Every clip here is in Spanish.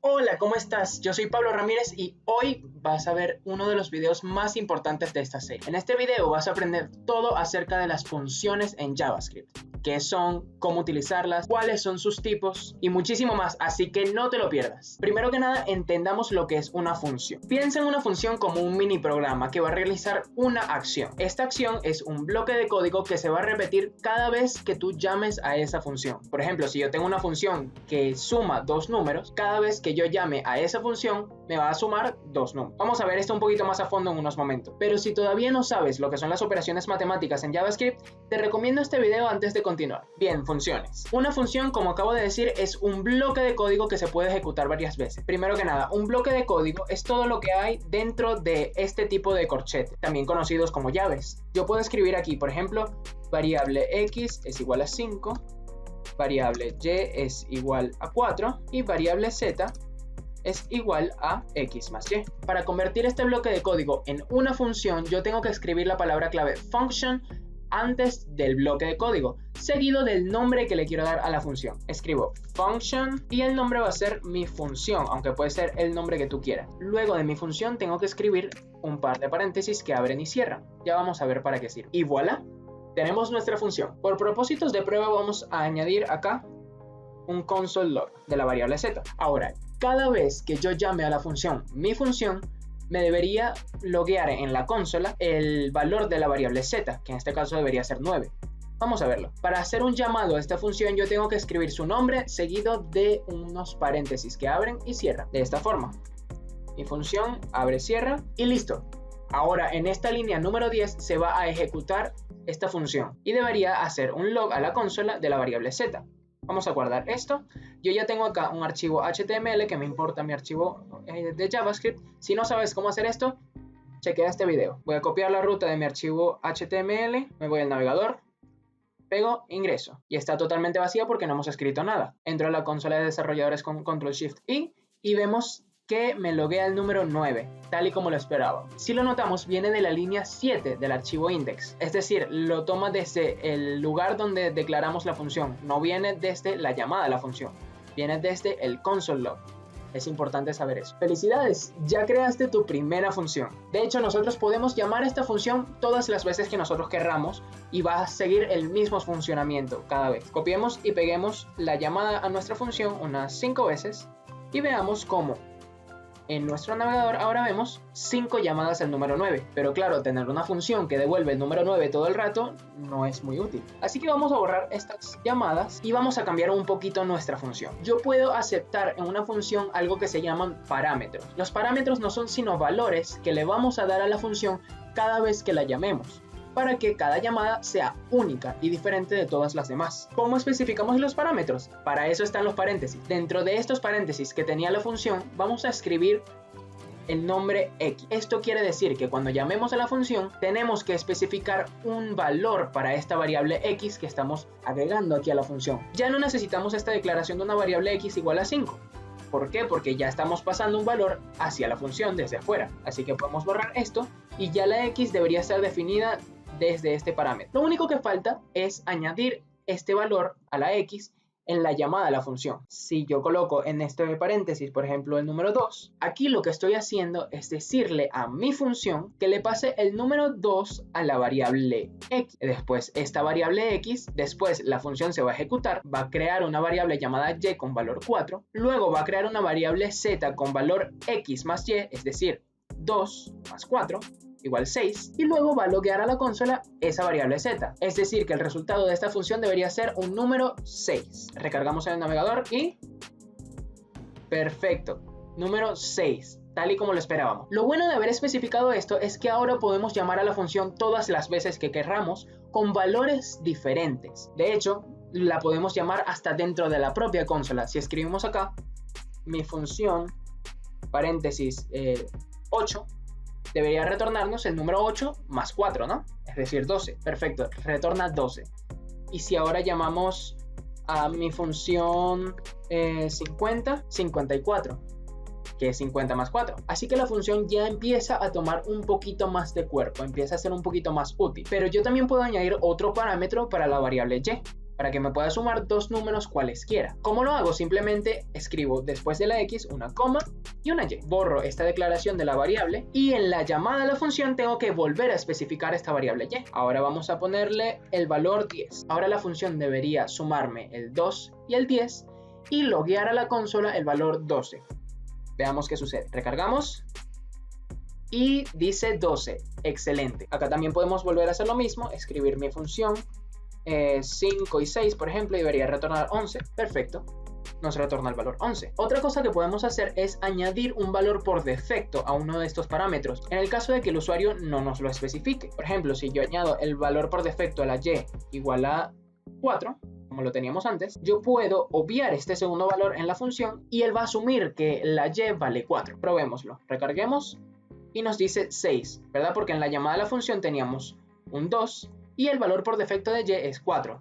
Hola, ¿cómo estás? Yo soy Pablo Ramírez y hoy vas a ver uno de los videos más importantes de esta serie. En este video vas a aprender todo acerca de las funciones en JavaScript, qué son, cómo utilizarlas, cuáles son sus tipos y muchísimo más, así que no te lo pierdas. Primero que nada, entendamos lo que es una función. Piensa en una función como un mini programa que va a realizar una acción. Esta acción es un bloque de código que se va a repetir cada vez que tú llames a esa función. Por ejemplo, si yo tengo una función que suma dos números, cada vez que yo llame a esa función me va a sumar dos números. Vamos a ver esto un poquito más a fondo en unos momentos. Pero si todavía no sabes lo que son las operaciones matemáticas en JavaScript, te recomiendo este video antes de continuar. Bien, funciones. Una función, como acabo de decir, es un bloque de código que se puede ejecutar varias veces. Primero que nada, un bloque de código es todo lo que hay dentro de este tipo de corchetes, también conocidos como llaves. Yo puedo escribir aquí, por ejemplo, variable x es igual a 5, variable y es igual a 4 y variable z es igual a x más y. Para convertir este bloque de código en una función, yo tengo que escribir la palabra clave function antes del bloque de código, seguido del nombre que le quiero dar a la función. Escribo function y el nombre va a ser mi función, aunque puede ser el nombre que tú quieras. Luego de mi función tengo que escribir un par de paréntesis que abren y cierran. Ya vamos a ver para qué sirve. Y voilà, tenemos nuestra función. Por propósitos de prueba vamos a añadir acá un console log de la variable z. Ahora, cada vez que yo llame a la función mi función, me debería loguear en la consola el valor de la variable z, que en este caso debería ser 9. Vamos a verlo. Para hacer un llamado a esta función, yo tengo que escribir su nombre seguido de unos paréntesis que abren y cierran. De esta forma. Mi función abre, cierra y listo. Ahora en esta línea número 10 se va a ejecutar esta función y debería hacer un log a la consola de la variable z. Vamos a guardar esto. Yo ya tengo acá un archivo HTML que me importa mi archivo de JavaScript. Si no sabes cómo hacer esto, chequea este video. Voy a copiar la ruta de mi archivo HTML, me voy al navegador, pego, ingreso. Y está totalmente vacía porque no hemos escrito nada. Entro a la consola de desarrolladores con Ctrl+Shift+I y vemos que me loguea el número 9, tal y como lo esperaba. Si lo notamos, viene de la línea 7 del archivo index, es decir, lo toma desde el lugar donde declaramos la función, no viene desde la llamada a la función, viene desde el console log. Es importante saber eso. ¡Felicidades! Ya creaste tu primera función. De hecho, nosotros podemos llamar a esta función todas las veces que nosotros querramos y va a seguir el mismo funcionamiento cada vez. Copiemos y peguemos la llamada a nuestra función unas 5 veces y veamos cómo en nuestro navegador ahora vemos 5 llamadas al número 9, pero claro, tener una función que devuelve el número 9 todo el rato no es muy útil. Así que vamos a borrar estas llamadas y vamos a cambiar un poquito nuestra función. Yo puedo aceptar en una función algo que se llaman parámetros. Los parámetros no son sino valores que le vamos a dar a la función cada vez que la llamemos, para que cada llamada sea única y diferente de todas las demás. ¿Cómo especificamos los parámetros? Para eso están los paréntesis. Dentro de estos paréntesis que tenía la función, vamos a escribir el nombre x. Esto quiere decir que cuando llamemos a la función, tenemos que especificar un valor para esta variable x que estamos agregando aquí a la función. Ya no necesitamos esta declaración de una variable x igual a 5. ¿Por qué? Porque ya estamos pasando un valor hacia la función desde afuera. Así que podemos borrar esto y ya la x debería ser definida desde este parámetro. Lo único que falta es añadir este valor a la x en la llamada a la función. Si yo coloco en este paréntesis, por ejemplo, el número 2, aquí lo que estoy haciendo es decirle a mi función que le pase el número 2 a la variable x. Después, esta variable x, después la función se va a ejecutar, va a crear una variable llamada y con valor 4, luego va a crear una variable z con valor x más y, es decir, 2 más 4, igual 6, y luego va a loguear a la consola esa variable z, es decir que el resultado de esta función debería ser un número 6. Recargamos en el navegador y perfecto, número 6, tal y como lo esperábamos. Lo bueno de haber especificado esto es que ahora podemos llamar a la función todas las veces que querramos con valores diferentes. De hecho, la podemos llamar hasta dentro de la propia consola. Si escribimos acá mi función paréntesis 8, debería retornarnos el número 8 más 4, ¿no? Es decir, 12. Perfecto, retorna 12. Y si ahora llamamos a mi función 54, que es 50 más 4. Así que la función ya empieza a tomar un poquito más de cuerpo, empieza a ser un poquito más útil. Pero yo también puedo añadir otro parámetro para la variable y. para que me pueda sumar dos números cualesquiera. ¿Cómo lo hago? Simplemente escribo después de la X una coma y una Y. Borro esta declaración de la variable y en la llamada a la función tengo que volver a especificar esta variable Y. Ahora vamos a ponerle el valor 10. Ahora la función debería sumarme el 2 y el 10 y loguear a la consola el valor 12. Veamos qué sucede. Recargamos y dice 12. Excelente. Acá también podemos volver a hacer lo mismo, escribir mi función 5 y 6, por ejemplo, y debería retornar 11. Perfecto. Nos retorna el valor 11. Otra cosa que podemos hacer es añadir un valor por defecto a uno de estos parámetros, en el caso de que el usuario no nos lo especifique. Por ejemplo, si yo añado el valor por defecto a la Y igual a 4, como lo teníamos antes, yo puedo obviar este segundo valor en la función y él va a asumir que la Y vale 4. Probémoslo. Recarguemos y nos dice 6, ¿verdad? Porque en la llamada a la función teníamos un 2 y el valor por defecto de Y es 4.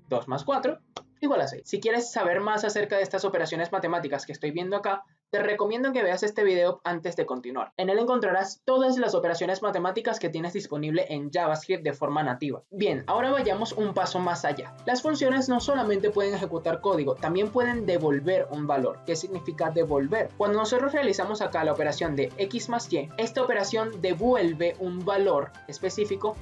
2 más 4 igual a 6. Si quieres saber más acerca de estas operaciones matemáticas que estoy viendo acá, te recomiendo que veas este video antes de continuar. En él encontrarás todas las operaciones matemáticas que tienes disponible en JavaScript de forma nativa. Bien, ahora vayamos un paso más allá. Las funciones no solamente pueden ejecutar código, también pueden devolver un valor. ¿Qué significa devolver? Cuando nosotros realizamos acá la operación de X más Y, esta operación devuelve un valor específico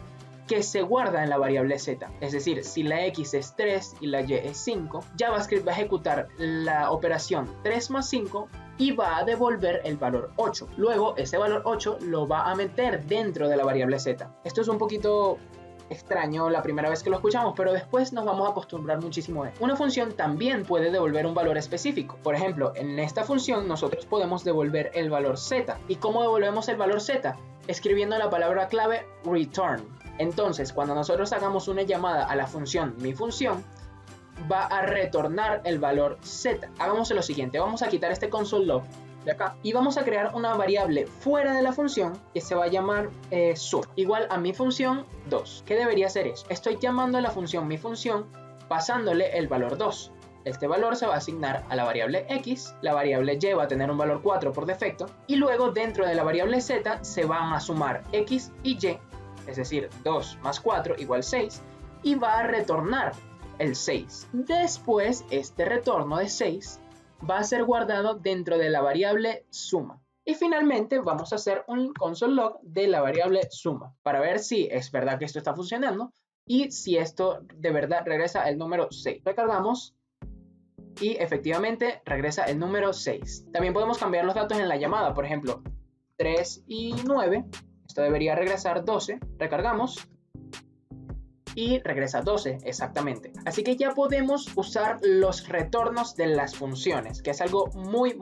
que se guarda en la variable z. Es decir, si la X es 3 y la Y es 5, JavaScript va a ejecutar la operación 3 más 5 y va a devolver el valor 8. Luego, ese valor 8 lo va a meter dentro de la variable z. Esto es un poquito extraño la primera vez que lo escuchamos, pero después nos vamos a acostumbrar muchísimo a él. Una función también puede devolver un valor específico. Por ejemplo, en esta función nosotros podemos devolver el valor z. ¿Y cómo devolvemos el valor z? Escribiendo la palabra clave return. Entonces, cuando nosotros hagamos una llamada a la función miFunción, va a retornar el valor z. Hagamos lo siguiente, vamos a quitar este console log de acá y vamos a crear una variable fuera de la función que se va a llamar sum, igual a miFunción 2. ¿Qué debería ser eso? Estoy llamando a la función miFunción pasándole el valor 2. Este valor se va a asignar a la variable X, la variable Y va a tener un valor 4 por defecto, y luego dentro de la variable Z se van a sumar X y Y, es decir, 2 más 4 igual 6, y va a retornar el 6. Después, este retorno de 6 va a ser guardado dentro de la variable suma. Y finalmente vamos a hacer un console log de la variable suma, para ver si es verdad que esto está funcionando, y si esto de verdad regresa el número 6. Recargamos. Y efectivamente regresa el número 6. También podemos cambiar los datos en la llamada, por ejemplo, 3 y 9. Esto debería regresar 12. Recargamos y regresa 12, exactamente. Así que ya podemos usar los retornos de las funciones, que es algo muy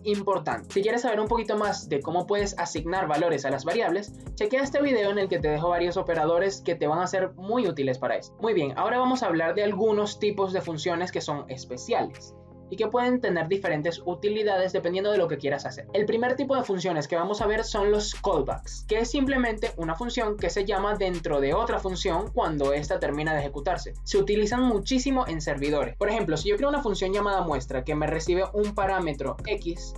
importante. Si quieres saber un poquito más de cómo puedes asignar valores a las variables, chequea este video en el que te dejo varios operadores que te van a ser muy útiles para esto. Muy bien, ahora vamos a hablar de algunos tipos de funciones que son especiales y que pueden tener diferentes utilidades dependiendo de lo que quieras hacer. El primer tipo de funciones que vamos a ver son los callbacks, que es simplemente una función que se llama dentro de otra función cuando esta termina de ejecutarse. Se utilizan muchísimo en servidores. Por ejemplo, si yo creo una función llamada muestra que me recibe un parámetro X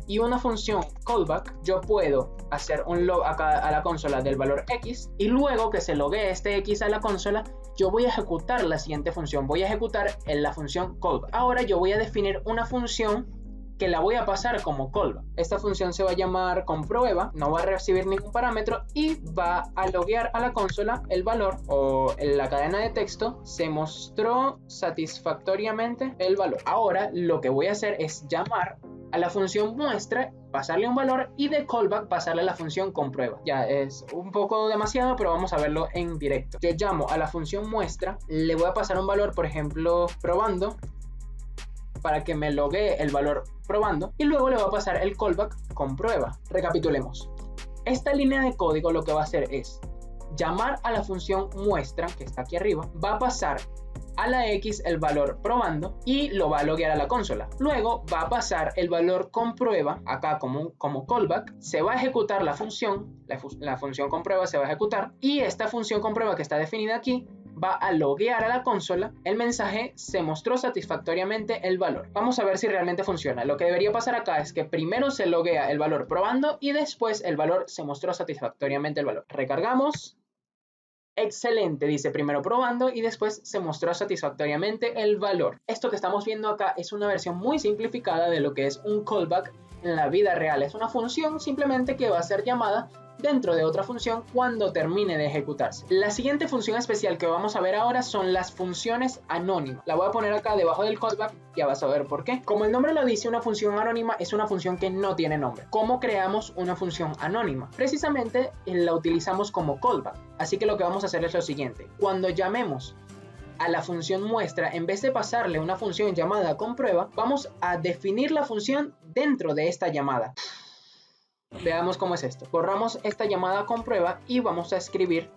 y una función callback, yo puedo hacer un log acá a la consola del valor X y luego que se loguee este X a la consola, yo voy a ejecutar la siguiente función, voy a ejecutar en la función callback. Ahora yo voy a definir una función que la voy a pasar como callback. Esta función se va a llamar comprueba, no va a recibir ningún parámetro y va a loguear a la consola el valor o en la cadena de texto se mostró satisfactoriamente el valor. Ahora lo que voy a hacer es llamar a la función muestra, pasarle un valor y de callback pasarle a la función comprueba. Ya es un poco demasiado, pero vamos a verlo en directo. Yo llamo a la función muestra, le voy a pasar un valor, por ejemplo, probando, para que me loguee el valor probando y luego le voy a pasar el callback comprueba. Recapitulemos. Esta línea de código lo que va a hacer es llamar a la función muestra, que está aquí arriba, va a pasar a la X el valor probando y lo va a loguear a la consola. Luego va a pasar el valor comprueba acá como callback, se va a ejecutar la función, la función comprueba se va a ejecutar y esta función comprueba que está definida aquí va a loguear a la consola el mensaje se mostró satisfactoriamente el valor. Vamos a ver si realmente funciona. Lo que debería pasar acá es que primero se loguea el valor probando y después el valor se mostró satisfactoriamente el valor. Recargamos. Excelente, dice primero probando y después se mostró satisfactoriamente el valor. Esto que estamos viendo acá es una versión muy simplificada de lo que es un callback en la vida real. Es una función simplemente que va a ser llamada dentro de otra función cuando termine de ejecutarse. La siguiente función especial que vamos a ver ahora son las funciones anónimas. La voy a poner acá debajo del callback, ya vas a ver por qué. Como el nombre lo dice, una función anónima es una función que no tiene nombre. ¿Cómo creamos una función anónima? Precisamente la utilizamos como callback. Así que lo que vamos a hacer es lo siguiente. Cuando llamemos a la función muestra, en vez de pasarle una función llamada comprueba, vamos a definir la función dentro de esta llamada. Veamos cómo es esto. Borramos esta llamada comprueba y vamos a escribir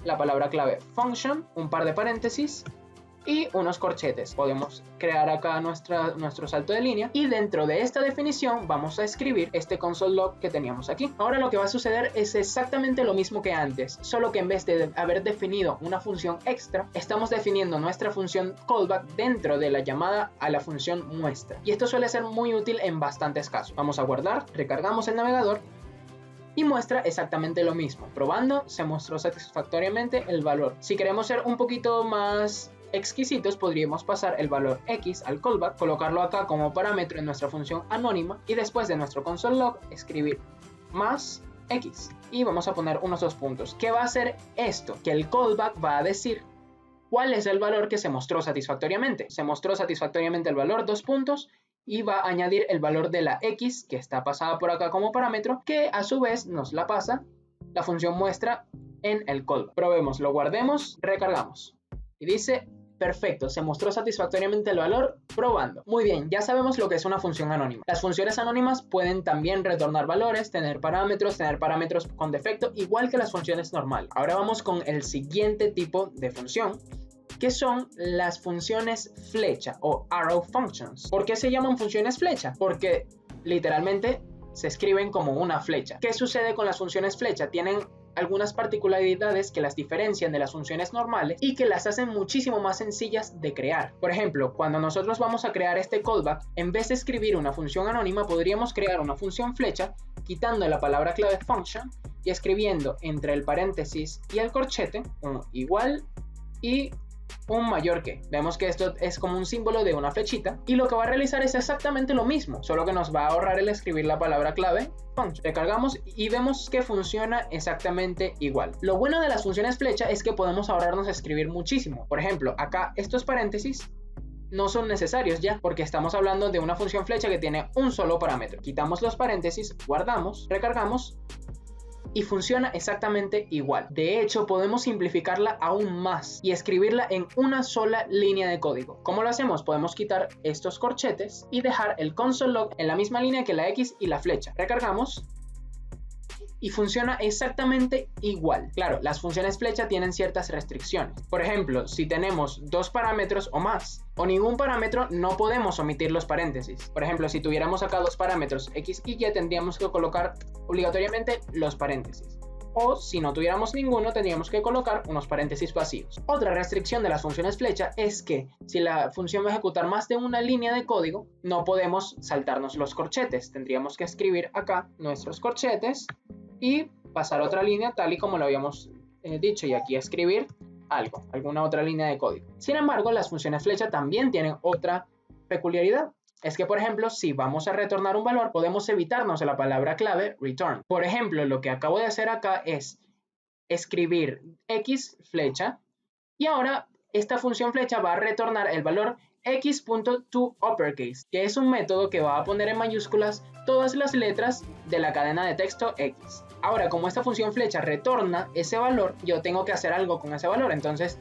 la palabra clave function, un par de paréntesis y unos corchetes. Podemos crear acá nuestro salto de línea y dentro de esta definición vamos a escribir este console log que teníamos aquí. Ahora lo que va a suceder es exactamente lo mismo que antes, solo que en vez de haber definido una función extra, estamos definiendo nuestra función callback dentro de la llamada a la función muestra. Y esto suele ser muy útil en bastantes casos. Vamos a guardar, recargamos el navegador y muestra exactamente lo mismo. Probando, se mostró satisfactoriamente el valor. Si queremos ser un poquito más exquisitos, podríamos pasar el valor X al callback, colocarlo acá como parámetro en nuestra función anónima y después de nuestro console log escribir más X y vamos a poner unos 2 puntos. ¿Qué va a hacer esto? Que el callback va a decir cuál es el valor que se mostró satisfactoriamente. Se mostró satisfactoriamente el valor 2 puntos y va a añadir el valor de la X que está pasada por acá como parámetro, que a su vez nos la pasa la función muestra en el callback. Probemos, lo guardemos, recargamos y dice perfecto, se mostró satisfactoriamente el valor probando. Muy bien, ya sabemos lo que es una función anónima. Las funciones anónimas pueden también retornar valores, tener parámetros con defecto, igual que las funciones normales. Ahora vamos con el siguiente tipo de función, que son las funciones flecha o arrow functions. ¿Por qué se llaman funciones flecha? Porque literalmente se escriben como una flecha. ¿Qué sucede con las funciones flecha? Tienen algunas particularidades que las diferencian de las funciones normales y que las hacen muchísimo más sencillas de crear. Por ejemplo, cuando nosotros vamos a crear este callback, en vez de escribir una función anónima, podríamos crear una función flecha quitando la palabra clave function y escribiendo entre el paréntesis y el corchete un igual y un mayor que. Vemos que esto es como un símbolo de una flechita y lo que va a realizar es exactamente lo mismo, solo que nos va a ahorrar el escribir la palabra clave function. Recargamos y vemos que funciona exactamente igual. Lo bueno de las funciones flecha es que podemos ahorrarnos escribir muchísimo. Por ejemplo, acá estos paréntesis no son necesarios ya, porque estamos hablando de una función flecha que tiene un solo parámetro. Quitamos los paréntesis, guardamos, recargamos y funciona exactamente igual. De hecho, podemos simplificarla aún más y escribirla en una sola línea de código. ¿Cómo lo hacemos? Podemos quitar estos corchetes y dejar el console log en la misma línea que la X y la flecha. Recargamos y funciona exactamente igual. Claro, las funciones flecha tienen ciertas restricciones. Por ejemplo, si tenemos 2 parámetros o más, o ningún parámetro, no podemos omitir los paréntesis. Por ejemplo, si tuviéramos acá 2 parámetros X y Y, tendríamos que colocar obligatoriamente los paréntesis. O si no tuviéramos ninguno, tendríamos que colocar unos paréntesis vacíos. Otra restricción de las funciones flecha es que si la función va a ejecutar más de una línea de código, no podemos saltarnos los corchetes. Tendríamos que escribir acá nuestros corchetes y pasar otra línea tal y como lo habíamos dicho, y aquí escribir alguna otra línea de código. Sin embargo, las funciones flecha también tienen otra peculiaridad. Es que, por ejemplo, si vamos a retornar un valor, podemos evitarnos la palabra clave return. Por ejemplo, lo que acabo de hacer acá es escribir X flecha y ahora esta función flecha va a retornar el valor x.toUppercase, que es un método que va a poner en mayúsculas todas las letras de la cadena de texto X. Ahora, como esta función flecha retorna ese valor, yo tengo que hacer algo con ese valor. Entonces,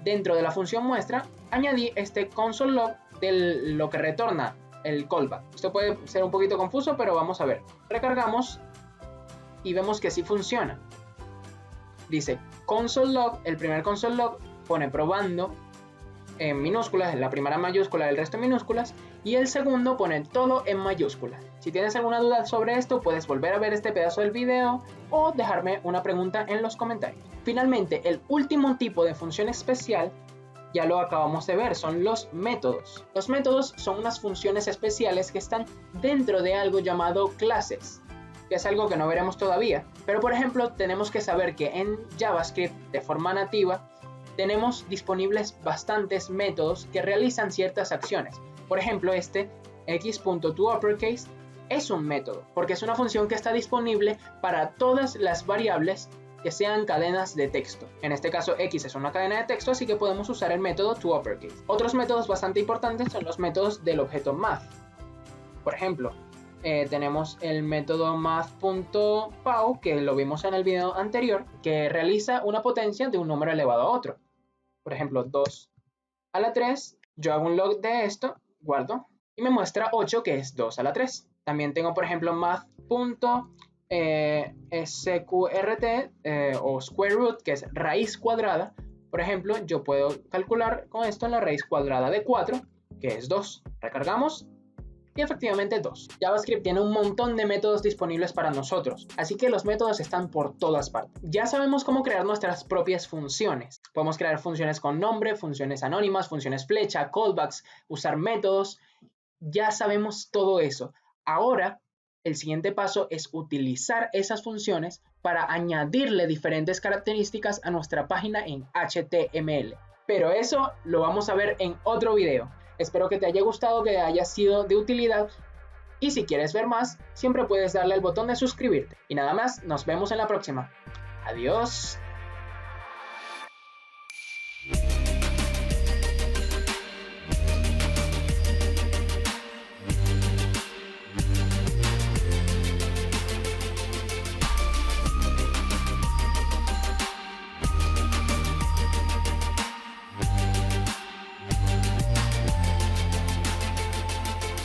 dentro de la función muestra, añadí este console log de lo que retorna el callback. Esto puede ser un poquito confuso, pero vamos a ver. Recargamos y vemos que sí funciona. Dice console log, el primer console log pone probando en minúsculas, la primera mayúscula, el resto en minúsculas, y el segundo pone todo en mayúsculas. Si tienes alguna duda sobre esto, puedes volver a ver este pedazo del video o dejarme una pregunta en los comentarios. Finalmente, el último tipo de función especial, ya lo acabamos de ver, son los métodos. Los métodos son unas funciones especiales que están dentro de algo llamado clases. que es algo que no veremos todavía. Pero por ejemplo, tenemos que saber que en JavaScript de forma nativa tenemos disponibles bastantes métodos que realizan ciertas acciones. Por ejemplo, este x.toUpperCase es un método, porque es una función que está disponible para todas las variables que sean cadenas de texto. En este caso, x es una cadena de texto, así que podemos usar el método toUpperCase. Otros métodos bastante importantes son los métodos del objeto math. Por ejemplo, tenemos el método math.pow, que lo vimos en el video anterior, que realiza una potencia de un número elevado a otro. Por ejemplo, 2 a la 3, yo hago un log de esto, guardo, y me muestra 8, que es 2 a la 3. También tengo, por ejemplo, math.sqrt o square root, que es raíz cuadrada. Por ejemplo, yo puedo calcular con esto la raíz cuadrada de 4, que es 2. Recargamos y efectivamente 2. JavaScript tiene un montón de métodos disponibles para nosotros, así que los métodos están por todas partes. Ya sabemos cómo crear nuestras propias funciones. Podemos crear funciones con nombre, funciones anónimas, funciones flecha, callbacks, usar métodos. Ya sabemos todo eso. Ahora, el siguiente paso es utilizar esas funciones para añadirle diferentes características a nuestra página en HTML. Pero eso lo vamos a ver en otro video. Espero que te haya gustado, que haya sido de utilidad. Y si quieres ver más, siempre puedes darle al botón de suscribirte. Y nada más, nos vemos en la próxima. Adiós.